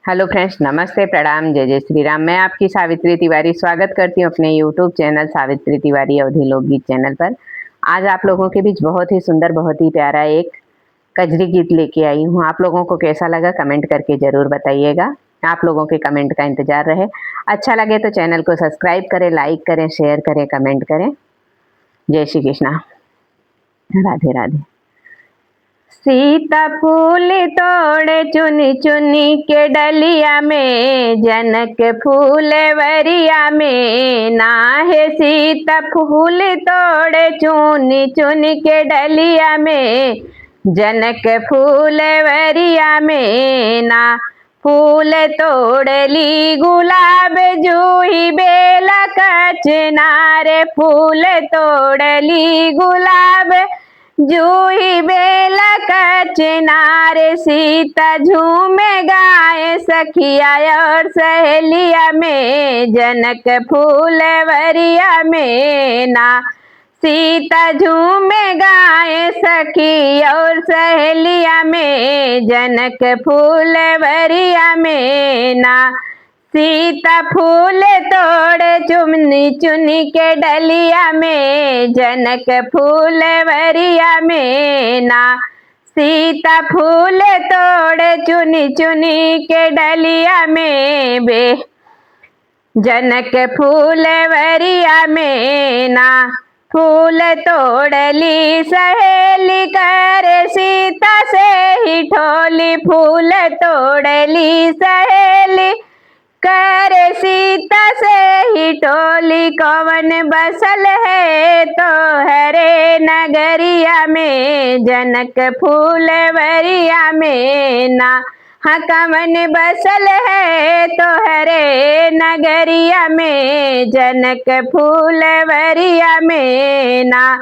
Hello friends, नमस्ते, प्रणाम, जय जय श्री राम। मैं आपकी सावित्री तिवारी स्वागत करती हूँ अपने यूट्यूब चैनल सावित्री तिवारी अवधी लोकगीत चैनल पर। आज आप लोगों के बीच बहुत ही सुंदर, बहुत ही प्यारा एक कजरी गीत लेके आई हूँ। आप लोगों को कैसा लगा कमेंट करके ज़रूर बताइएगा। आप लोगों के कमेंट का इंतज़ार रहे। अच्छा लगे तो चैनल को सब्सक्राइब करें, लाइक करें, शेयर करें, कमेंट करें। जय श्री कृष्णा, राधे राधे। सीता फूल तोड़े चुनी चुनी के डलिया में, जनक फूल वरिया में ना है। सीता फूल तोड़े चुनी चुनी के डलिया में, जनक फूल वरिया में ना। फूल तोड़ली गुलाब जूही बेला कचनारे, फूल तोड़ली गुलाब जूही बेला कचनारे। सीता झूमे गाए सखिया और सहेलिया में, जनक फूल वरिया में ना। सीता झूमे गाए सखी और सहेलिया में, जनक फूल वरिया में ना। सीता फूल तोड़े चुनी चुनी के डलिया में, जनक फूल वरिया में ना। सीता फूल तोड़े चुनी चुनी के डलिया में, जनक फूल वरिया में ना। फूल तोड़ली सहेली करे सीता से ही ठोली, फूल तोड़ली सहेली करे सीता से ही टोली। कौन बसल है तो हरे नगरिया में, जनक फूल वरिया में ना। हाँ, कौन बसल है तो हरे नगरिया में, जनक फूल वरिया में ना।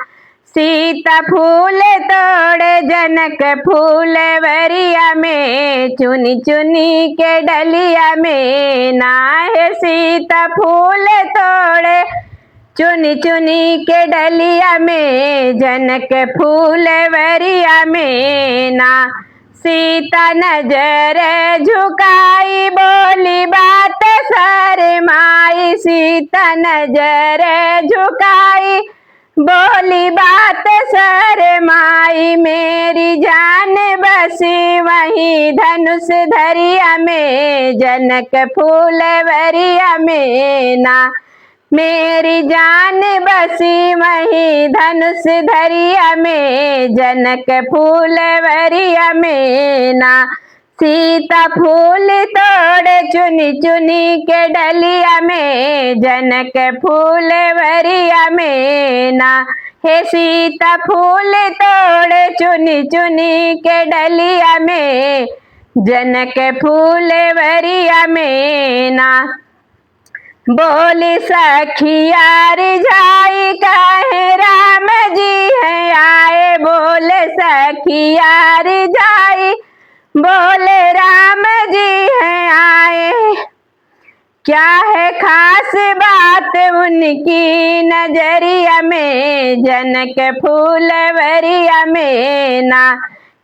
सीता फूल तोड़े जनक फूल वरिया में, चुनी चुनी के डलिया में ना है। सीता फूल तोड़े चुनी चुनी के डलिया में, जनक फूल वरिया में ना। सीता नजर झुकाई बोली बात शरमाई, सीता नजर झुकाई बोली बात शरमाई। मेरी जान बसी वही धनुष धरिया में, जनक फूल वरिया में ना। मेरी जान बसी वही धनुष धरिया में, जनक फूल वरिया में ना। सीता फूल तोड़े चुनी चुनी के डलिया में, जनक फूल वरिया में ना। हे सीता फूल तोड़े चुनी चुनी के डलिया में, जनक फूल वरिया में ना। बोली सखिया रिझाई कहे राम जी हैं आए, बोले सखिया रिझाई बोले राम जी हैं आए। क्या है खास बात उनकी नजरिया में, जनक फूल वरिया में ना।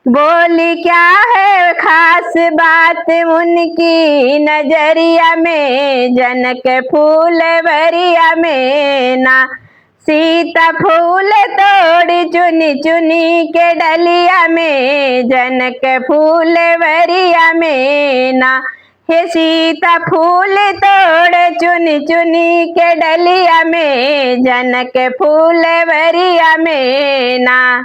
बोली क्या है खास बात उनकी नजरिया में, जनक फूल वरिया में ना। सीता फूल तोड़ी चुनी चुनी के डलिया में, जनक फूल वरिया में ना। हे सीता फूल तोड़े चुनी चुनी के डलिया में, जनक फूल वरिया में ना।